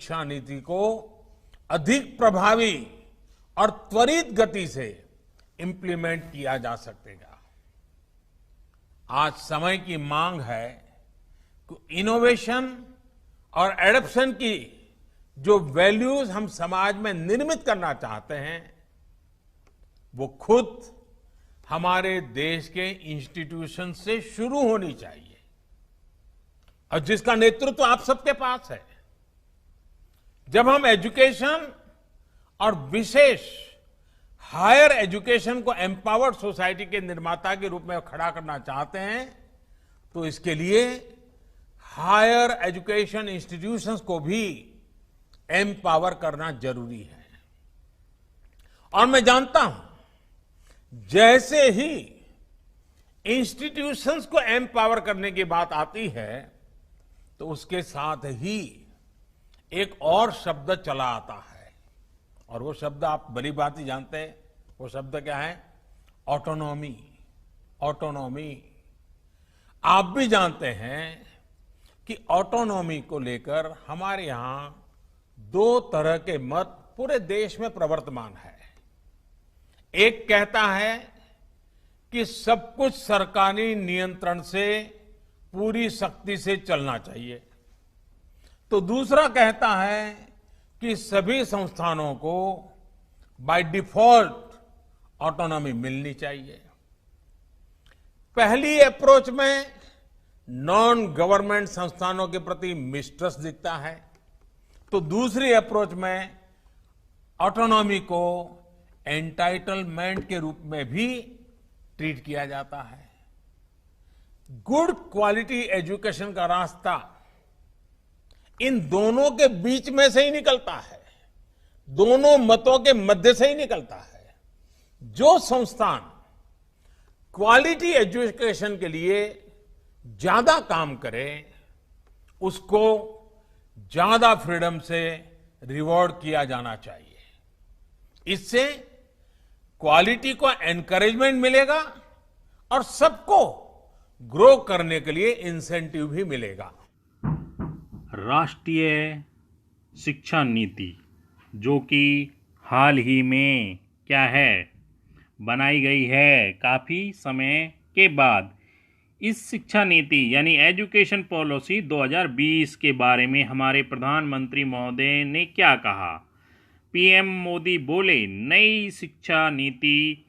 शिक्षा नीति को अधिक प्रभावी और त्वरित गति से इंप्लीमेंट किया जा सकेगा। आज समय की मांग है कि इनोवेशन और एडॉप्शन की जो वैल्यूज हम समाज में निर्मित करना चाहते हैं वो खुद हमारे देश के इंस्टीट्यूशन से शुरू होनी चाहिए, और जिसका नेतृत्व आप सबके पास है। जब हम एजुकेशन और विशेष हायर एजुकेशन को एम्पावर्ड सोसाइटी के निर्माता के रूप में खड़ा करना चाहते हैं, तो इसके लिए हायर एजुकेशन इंस्टीट्यूशंस को भी एम्पावर करना जरूरी है। और मैं जानता हूं, जैसे ही इंस्टीट्यूशंस को एम्पावर करने की बात आती है तो उसके साथ ही एक और शब्द चला आता है, और वो शब्द आप भली बात ही जानते हैं। वो शब्द क्या है? ऑटोनॉमी। ऑटोनॉमी। आप भी जानते हैं कि ऑटोनॉमी को लेकर हमारे यहां दो तरह के मत पूरे देश में प्रवर्तमान है। एक कहता है कि सब कुछ सरकारी नियंत्रण से पूरी सख्ती से चलना चाहिए, तो दूसरा कहता है कि सभी संस्थानों को बाय डिफॉल्ट ऑटोनॉमी मिलनी चाहिए। पहली अप्रोच में नॉन गवर्नमेंट संस्थानों के प्रति मिसट्रस्ट दिखता है, तो दूसरी अप्रोच में ऑटोनॉमी को एंटाइटलमेंट के रूप में भी ट्रीट किया जाता है। गुड क्वालिटी एजुकेशन का रास्ता इन दोनों के बीच में से ही निकलता है, दोनों मतों के मध्य से ही निकलता है। जो संस्थान क्वालिटी एजुकेशन के लिए ज्यादा काम करे उसको ज्यादा फ्रीडम से रिवॉर्ड किया जाना चाहिए। इससे क्वालिटी को एनकरेजमेंट मिलेगा और सबको ग्रो करने के लिए इंसेंटिव भी मिलेगा। राष्ट्रीय शिक्षा नीति जो कि हाल ही में क्या है बनाई गई है, काफ़ी समय के बाद, इस शिक्षा नीति यानी एजुकेशन पॉलिसी 2020 के बारे में हमारे प्रधानमंत्री महोदय ने क्या कहा। पीएम मोदी बोले, नई शिक्षा नीति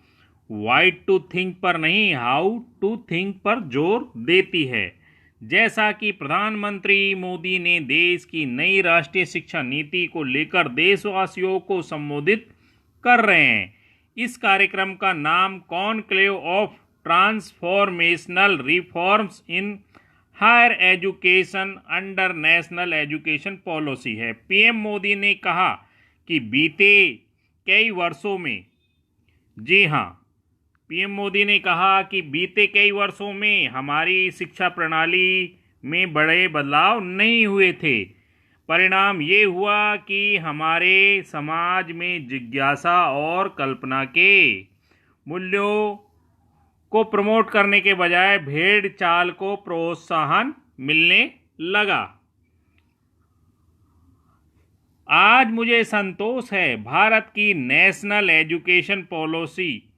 व्हाट टू थिंक पर नहीं हाउ टू थिंक पर जोर देती है। जैसा कि प्रधानमंत्री मोदी ने देश की नई राष्ट्रीय शिक्षा नीति को लेकर देशवासियों को संबोधित कर रहे हैं। इस कार्यक्रम का नाम conclave of transformational reforms in higher education under national education policy है। पीएम मोदी ने कहा कि बीते कई वर्षों में, जी हाँ, पीएम मोदी ने कहा कि बीते कई वर्षों में हमारी शिक्षा प्रणाली में बड़े बदलाव नहीं हुए थे। परिणाम ये हुआ कि हमारे समाज में जिज्ञासा और कल्पना के मूल्यों को प्रमोट करने के बजाय भेड़ चाल को प्रोत्साहन मिलने लगा। आज मुझे संतोष है, भारत की नेशनल एजुकेशन पॉलिसी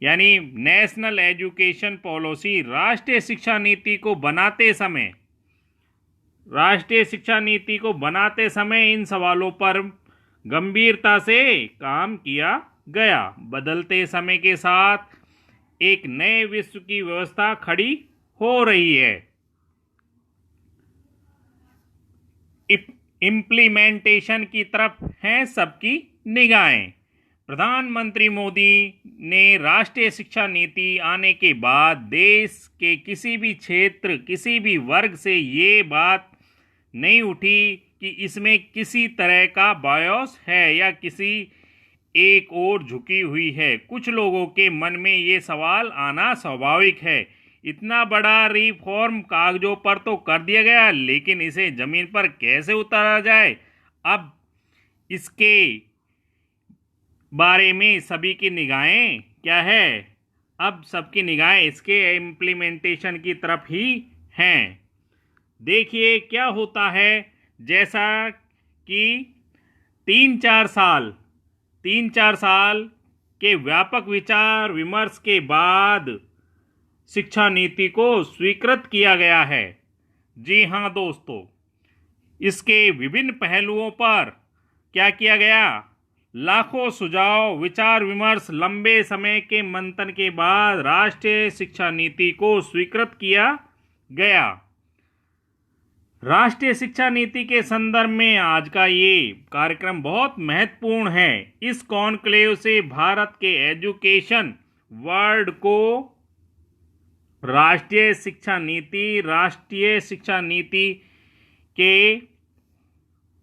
यानी नेशनल एजुकेशन पॉलिसी राष्ट्रीय शिक्षा नीति को बनाते समय इन सवालों पर गंभीरता से काम किया गया। बदलते समय के साथ एक नए विश्व की व्यवस्था खड़ी हो रही है। इम्प्लीमेंटेशन की तरफ हैं सबकी निगाहें। प्रधानमंत्री मोदी ने राष्ट्रीय शिक्षा नीति आने के बाद देश के किसी भी क्षेत्र, किसी भी वर्ग से ये बात नहीं उठी कि इसमें किसी तरह का बायस है या किसी एक ओर झुकी हुई है। कुछ लोगों के मन में ये सवाल आना स्वाभाविक है। इतना बड़ा रिफॉर्म कागजों पर तो कर दिया गया, लेकिन इसे जमीन पर कैसे उतारा जाए? अब इसके बारे में सभी की निगाहें क्या है? अब सबकी निगाहें इसके इम्प्लीमेंटेशन की तरफ ही हैं। देखिए क्या होता है। जैसा कि 3-4 साल के व्यापक विचार विमर्श के बाद शिक्षा नीति को स्वीकृत किया गया है। जी हाँ दोस्तों, इसके विभिन्न पहलुओं पर क्या किया गया? लाखों सुझाव, विचार विमर्श, लंबे समय के मंथन के बाद राष्ट्रीय शिक्षा नीति को स्वीकृत किया गया। राष्ट्रीय शिक्षा नीति के संदर्भ में आज का ये कार्यक्रम बहुत महत्वपूर्ण है। इस कॉन्क्लेव से भारत के एजुकेशन वर्ल्ड को राष्ट्रीय शिक्षा नीति के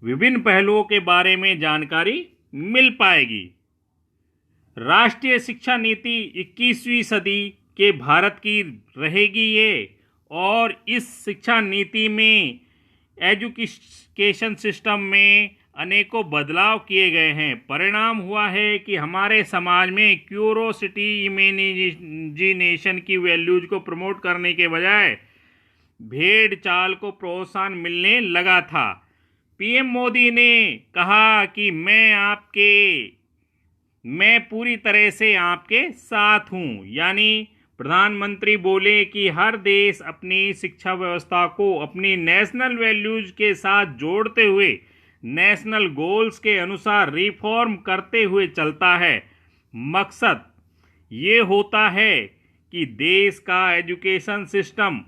विभिन्न पहलुओं के बारे में जानकारी मिल पाएगी। राष्ट्रीय शिक्षा नीति 21वीं सदी के भारत की रहेगी ये, और इस शिक्षा नीति में एजुकेशन सिस्टम में अनेकों बदलाव किए गए हैं। परिणाम हुआ है कि हमारे समाज में क्यूरोसिटी, इमेजिनेशन की वैल्यूज को प्रमोट करने के बजाय भेड़ चाल को प्रोत्साहन मिलने लगा था। पीएम मोदी ने कहा कि मैं पूरी तरह से आपके साथ हूं। यानी प्रधानमंत्री बोले कि हर देश अपनी शिक्षा व्यवस्था को अपनी नेशनल वैल्यूज के साथ जोड़ते हुए नेशनल गोल्स के अनुसार रिफॉर्म करते हुए चलता है। मकसद ये होता है कि देश का एजुकेशन सिस्टम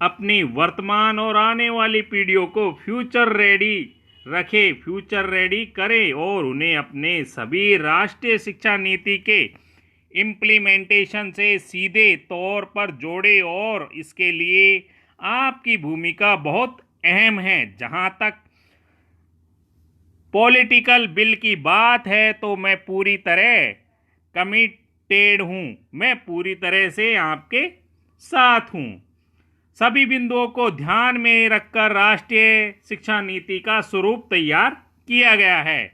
अपनी वर्तमान और आने वाली पीढ़ियों को फ्यूचर रेडी करे और उन्हें अपने सभी राष्ट्रीय शिक्षा नीति के इम्प्लीमेंटेशन से सीधे तौर पर जोड़े। और इसके लिए आपकी भूमिका बहुत अहम है। जहां तक पॉलिटिकल बिल की बात है तो मैं पूरी तरह कमिटेड हूं, मैं पूरी तरह से आपके साथ हूं। सभी बिंदुओं को ध्यान में रखकर राष्ट्रीय शिक्षा नीति का स्वरूप तैयार किया गया है।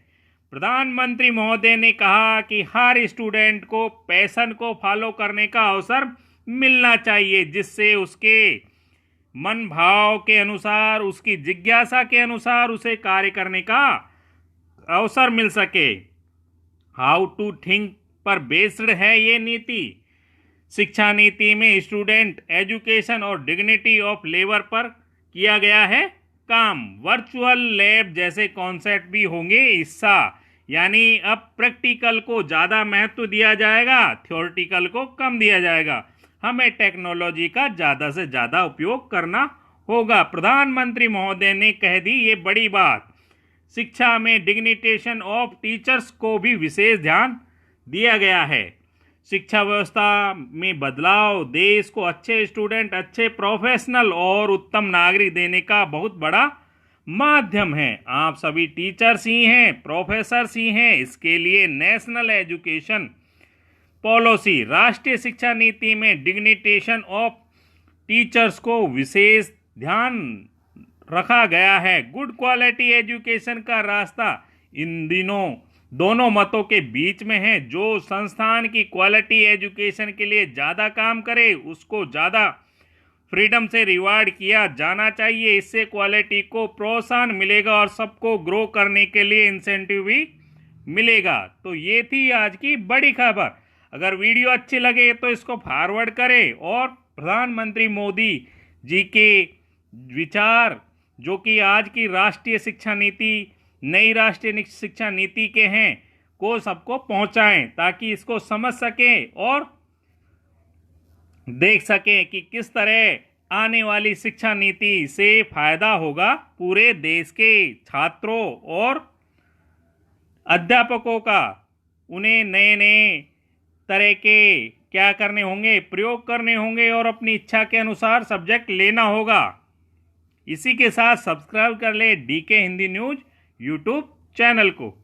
प्रधानमंत्री महोदय ने कहा कि हर स्टूडेंट को पैशन को फॉलो करने का अवसर मिलना चाहिए, जिससे उसके मन भाव के अनुसार, उसकी जिज्ञासा के अनुसार उसे कार्य करने का अवसर मिल सके। हाउ टू थिंक पर बेस्ड है ये नीति। शिक्षा नीति में स्टूडेंट एजुकेशन और डिग्निटी ऑफ लेबर पर किया गया है काम। वर्चुअल लैब जैसे कॉन्सेप्ट भी होंगे हिस्सा। यानी अब प्रैक्टिकल को ज़्यादा महत्व दिया जाएगा, थ्योरेटिकल को कम दिया जाएगा। हमें टेक्नोलॉजी का ज़्यादा से ज़्यादा उपयोग करना होगा। प्रधानमंत्री महोदय ने कह दी ये बड़ी बात। शिक्षा में डिग्निटेशन ऑफ टीचर्स को भी विशेष ध्यान दिया गया है। शिक्षा व्यवस्था में बदलाव देश को अच्छे स्टूडेंट, अच्छे प्रोफेशनल और उत्तम नागरिक देने का बहुत बड़ा माध्यम है। आप सभी टीचर्स ही हैं, प्रोफेसर्स ही हैं। इसके लिए नेशनल एजुकेशन पॉलिसी, राष्ट्रीय शिक्षा नीति में डिग्निटेशन ऑफ टीचर्स को विशेष ध्यान रखा गया है। गुड क्वालिटी एजुकेशन का रास्ता इन दिनों दोनों मतों के बीच में है। जो संस्थान की क्वालिटी एजुकेशन के लिए ज़्यादा काम करे उसको ज़्यादा फ्रीडम से रिवार्ड किया जाना चाहिए। इससे क्वालिटी को प्रोत्साहन मिलेगा और सबको ग्रो करने के लिए इंसेंटिव भी मिलेगा। तो ये थी आज की बड़ी खबर। अगर वीडियो अच्छी लगे तो इसको फॉरवर्ड करें और प्रधानमंत्री मोदी जी के विचार जो कि आज की राष्ट्रीय शिक्षा नीति, नई राष्ट्रीय शिक्षा नीति के हैं, को सबको पहुंचाएं ताकि इसको समझ सकें और देख सकें कि किस तरह आने वाली शिक्षा नीति से फायदा होगा पूरे देश के छात्रों और अध्यापकों का। उन्हें नए नए तरह के क्या करने होंगे, प्रयोग करने होंगे और अपनी इच्छा के अनुसार सब्जेक्ट लेना होगा। इसी के साथ सब्सक्राइब कर ले DK Hindi news YouTube channel को।